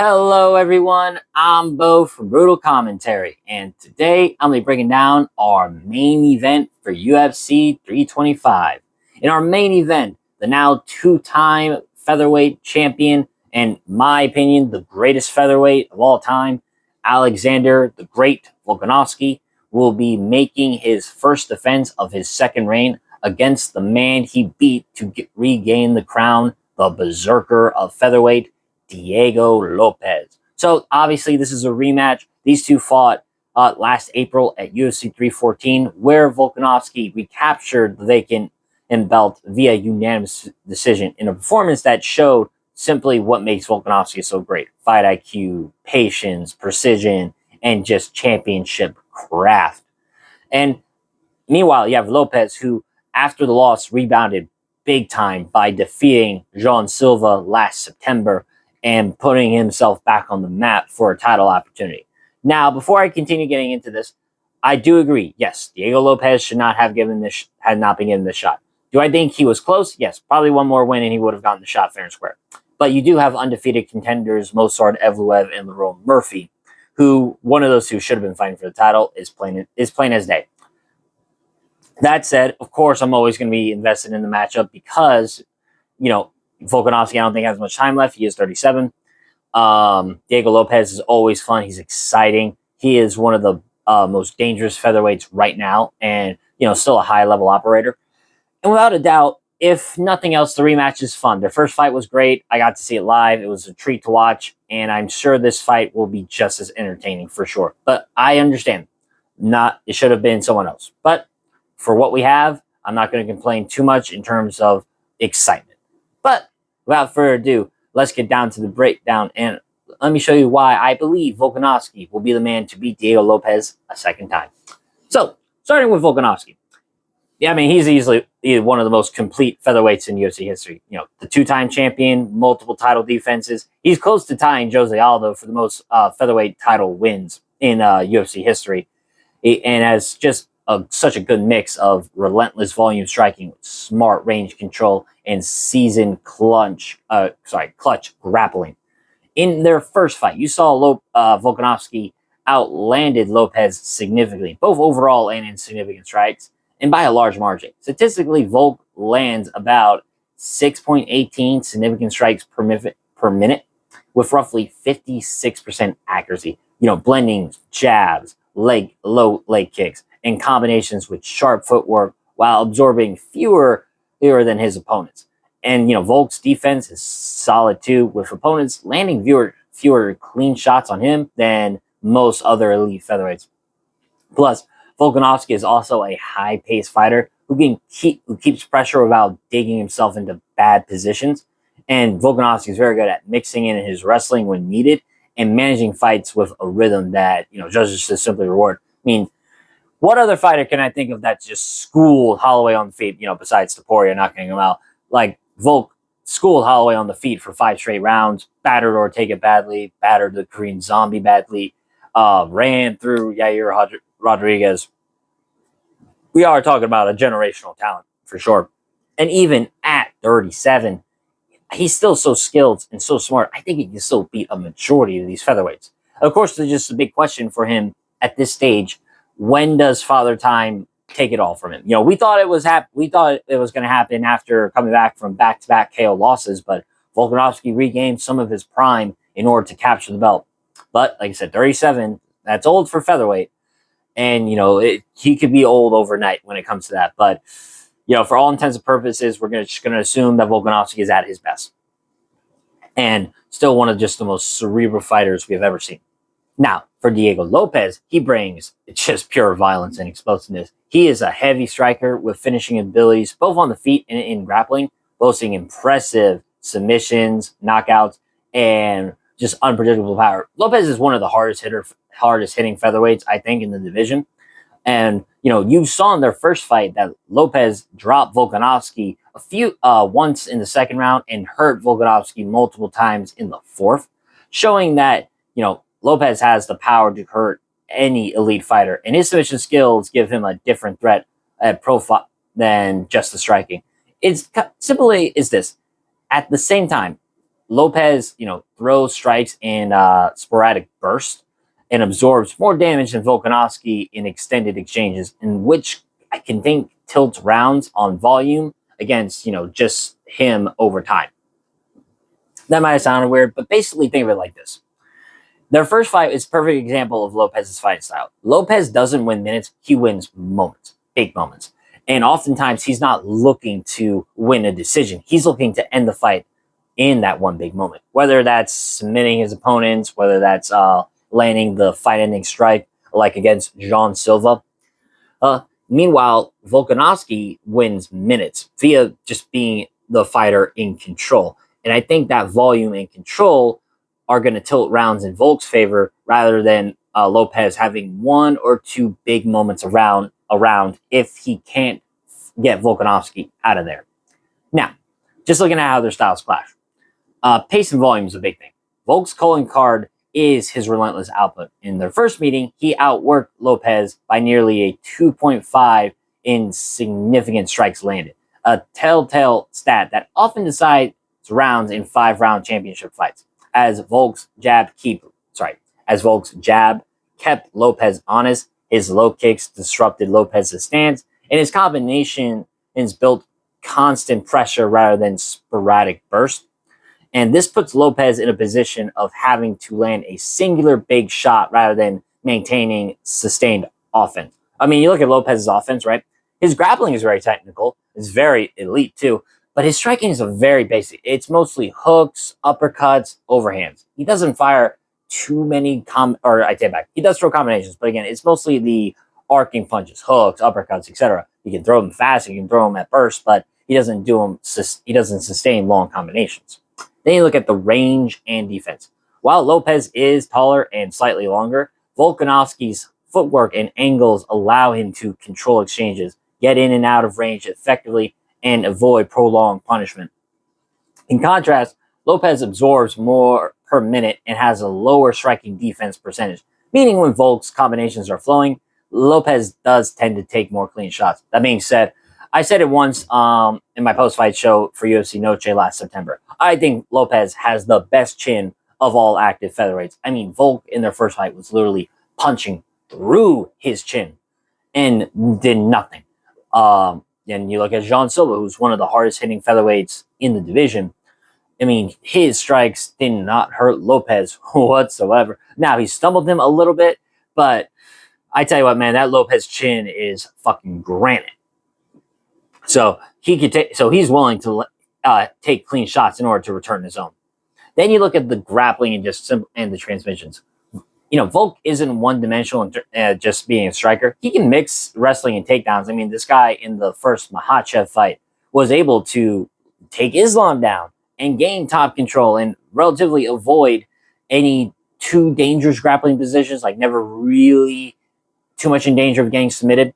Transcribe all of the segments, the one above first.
Hello, everyone. I'm Bo from Brutal Commentary, and today I'm going to be breaking down our main event for UFC 325. In our main event, the now two-time featherweight champion, and my opinion, the greatest featherweight of all time, Alexander the Great Volkanovski, will be making his first defense of his second reign against the man he beat to regain the crown, the berserker of featherweight, Diego Lopes. So obviously this is a rematch. These two fought last April at UFC 314, where Volkanovski recaptured the vacant belt via unanimous decision in a performance that showed simply what makes Volkanovski so great: fight IQ, patience, precision, and just championship craft. And meanwhile, you have Lopes, who after the loss rebounded big time by defeating Jean Silva last September and putting himself back on the map for a title opportunity. Now, before I continue getting into this, I do agree. Yes, Diego Lopes should not have had not been given this shot. Do I think he was close? Yes, probably one more win and he would have gotten the shot fair and square. But you do have undefeated contenders Mozart Evloev and Lerone Murphy, who one of those two should have been fighting for the title. Is plain as day. That said, of course, I'm always going to be invested in the matchup because, Volkanovski, I don't think has much time left. He is 37. Diego Lopes is always fun. He's exciting. He is one of the most dangerous featherweights right now, and still a high level operator. And without a doubt, if nothing else, the rematch is fun. Their first fight was great. I got to see it live. It was a treat to watch, and I'm sure this fight will be just as entertaining for sure. But I understand, it should have been someone else. But for what we have, I'm not going to complain too much in terms of excitement. But without further ado, let's get down to the breakdown, and let me show you why I believe Volkanovski will be the man to beat Diego Lopes a second time. So, starting with Volkanovski. Yeah, I mean, he's easily one of the most complete featherweights in UFC history. The two-time champion, multiple title defenses. He's close to tying Jose Aldo for the most featherweight title wins in UFC history, and has just such a good mix of relentless volume striking, smart range control, and seasoned clutch grappling. In their first fight, you saw Volkanovski outlanded Lopes significantly, both overall and in significant strikes, and by a large margin. Statistically, Volk lands about 6.18 significant strikes per minute, with roughly 56% accuracy. Blending jabs, low leg kicks, and combinations with sharp footwork while absorbing fewer than his opponents. And Volk's defense is solid too, with opponents landing fewer clean shots on him than most other elite featherweights. Plus, Volkanovski is also a high-paced fighter who keeps pressure without digging himself into bad positions. And Volkanovski is very good at mixing in his wrestling when needed and managing fights with a rhythm that judges just simply reward. I mean, what other fighter can I think of that just schooled Holloway on the feet, besides Topuria knocking him out? Like, Volk schooled Holloway on the feet for 5 straight rounds, battered Ortega badly, battered the Korean Zombie badly, ran through Yair Rodriguez. We are talking about a generational talent, for sure. And even at 37, he's still so skilled and so smart. I think he can still beat a majority of these featherweights. Of course, there's just a big question for him at this stage. When does Father Time take it all from him? We thought it was going to happen after coming back from back-to-back KO losses, but Volkanovski regained some of his prime in order to capture the belt. But like I said, 37, that's old for featherweight, and he could be old overnight when it comes to that. But for all intents and purposes, we're just going to assume that Volkanovski is at his best, and still one of just the most cerebral fighters we have ever seen. Now, for Diego Lopes, he brings just pure violence and explosiveness. He is a heavy striker with finishing abilities, both on the feet and in grappling, boasting impressive submissions, knockouts, and just unpredictable power. Lopes is one of the hardest hitting featherweights, I think, in the division. And, you saw in their first fight that Lopes dropped Volkanovski once in the second round and hurt Volkanovski multiple times in the fourth, showing that, Lopes has the power to hurt any elite fighter, and his submission skills give him a different threat at profile than just the striking. It's simply is this. At the same time, Lopes, throws strikes in sporadic bursts and absorbs more damage than Volkanovski in extended exchanges, in which I can think tilts rounds on volume against, just him over time. That might have sounded weird, but basically think of it like this. Their first fight is a perfect example of Lopez's fighting style. Lopes doesn't win minutes, he wins moments, big moments. And oftentimes he's not looking to win a decision. He's looking to end the fight in that one big moment. Whether that's submitting his opponents, whether that's landing the fight-ending strike, like against Jean Silva. Meanwhile, Volkanovski wins minutes via just being the fighter in control. And I think that volume and control are going to tilt rounds in Volk's favor rather than Lopes having one or two big moments around if he can't get Volkanovski out of there. Now, just looking at how their styles clash. Pace and volume is a big thing. Volk's calling card is his relentless output. In their first meeting, he outworked Lopes by nearly a 2.5 in significant strikes landed, a telltale stat that often decides rounds in 5-round championship fights. As Volk's jab kept Lopes honest, his low kicks disrupted Lopez's stance, and his combinations built constant pressure rather than sporadic bursts. And this puts Lopes in a position of having to land a singular big shot rather than maintaining sustained offense. I mean, you look at Lopez's offense, right? His grappling is very technical. It's very elite too. But his striking is very basic. It's mostly hooks, uppercuts, overhands. He doesn't fire too many I take back. He does throw combinations, but again, it's mostly the arcing punches, hooks, uppercuts, etc. He can throw them fast, he can throw them at burst, but he doesn't sustain long combinations. Then you look at the range and defense. While Lopes is taller and slightly longer, Volkanovski's footwork and angles allow him to control exchanges, get in and out of range effectively, and avoid prolonged punishment. In contrast, Lopes absorbs more per minute and has a lower striking defense percentage, meaning when Volk's combinations are flowing, Lopes does tend to take more clean shots. That being said, I said it once in my post-fight show for UFC Noche last September. I think Lopes has the best chin of all active featherweights. I mean, Volk in their first fight was literally punching through his chin and did nothing. And you look at Jean Silva, who's one of the hardest hitting featherweights in the division. I mean, his strikes did not hurt Lopes whatsoever. Now, he stumbled him a little bit, but I tell you what, man, that Lopes chin is fucking granite. So he's willing to take clean shots in order to return his own. Then you look at the grappling and the transmissions. Volk isn't one-dimensional in just being a striker. He can mix wrestling and takedowns. I mean, this guy in the first Makhachev fight was able to take Islam down and gain top control and relatively avoid any too dangerous grappling positions, like never really too much in danger of getting submitted.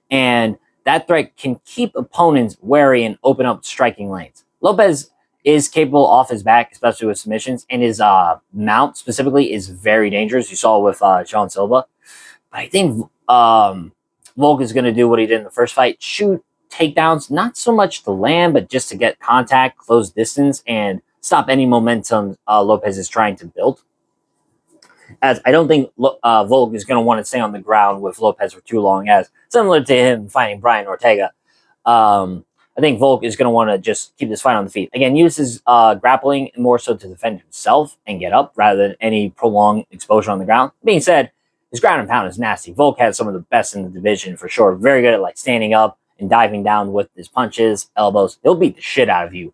And that threat can keep opponents wary and open up striking lanes. Lopes is capable off his back, especially with submissions, and his mount specifically is very dangerous. You saw with Jean Silva. But I think Volk is going to do what he did in the first fight, shoot takedowns, not so much to land, but just to get contact, close distance, and stop any momentum Lopes is trying to build. As I don't think Volk is going to want to stay on the ground with Lopes for too long, as similar to him fighting Brian Ortega. I think Volk is going to want to just keep this fight on the feet. Again, use his grappling more so to defend himself and get up rather than any prolonged exposure on the ground. Being said, his ground and pound is nasty. Volk has some of the best in the division for sure. Very good at standing up and diving down with his punches, elbows. He'll beat the shit out of you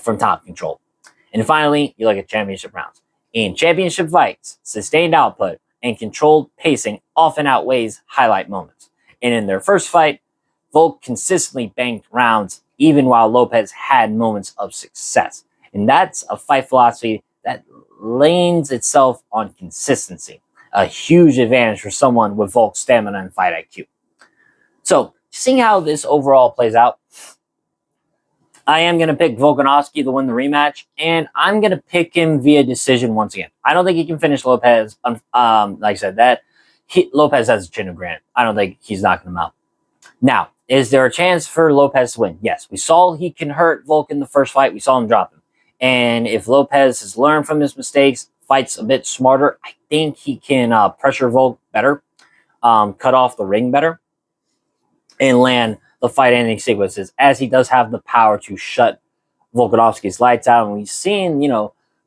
from top control. And finally, you look at championship rounds. In championship fights, sustained output and controlled pacing often outweighs highlight moments. And in their first fight, Volk consistently banked rounds even while Lopes had moments of success. And that's a fight philosophy that leans itself on consistency. A huge advantage for someone with Volk's stamina and fight IQ. So, seeing how this overall plays out, I am going to pick Volkanovski to win the rematch, and I'm going to pick him via decision once again. I don't think he can finish Lopes. Like I said, Lopes has a chin of granite. I don't think he's knocking him out. Now, is there a chance for Lopes to win? Yes. We saw he can hurt Volk in the first fight. We saw him drop him. And if Lopes has learned from his mistakes, fights a bit smarter, I think he can pressure Volk better, cut off the ring better, and land the fight-ending sequences, as he does have the power to shut Volkanovski's lights out. And we've seen,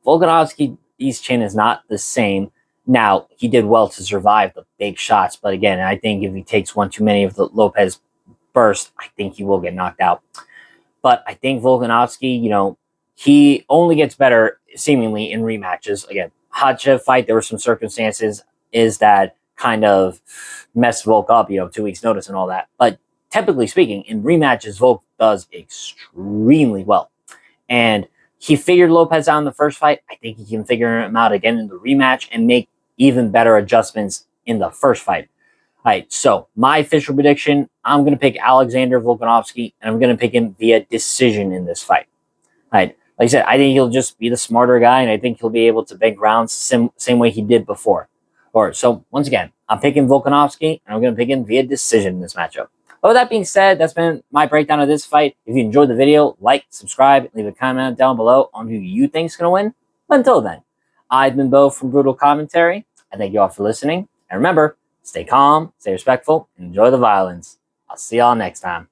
Volkanovski's chin is not the same. Now, he did well to survive the big shots, but again, I think if he takes one too many of the Lopes burst, I think he will get knocked out. But I think Volkanovski, he only gets better seemingly in rematches. Again, Hachev fight, there were some circumstances that kind of messed Volk up, 2 weeks notice and all that. But typically speaking, in rematches, Volk does extremely well. And he figured Lopes out in the first fight. I think he can figure him out again in the rematch and make even better adjustments in the first fight. All right, so my official prediction, I'm going to pick Alexander Volkanovski, and I'm going to pick him via decision in this fight. All right, like I said, I think he'll just be the smarter guy, and I think he'll be able to bank rounds same way he did before. So, once again, I'm picking Volkanovski, and I'm going to pick him via decision in this matchup. But with that being said, that's been my breakdown of this fight. If you enjoyed the video, like, subscribe, leave a comment down below on who you think is going to win. But until then, I've been Bo from Brutal Commentary. I thank you all for listening. And remember, stay calm, stay respectful, and enjoy the violence. I'll see y'all next time.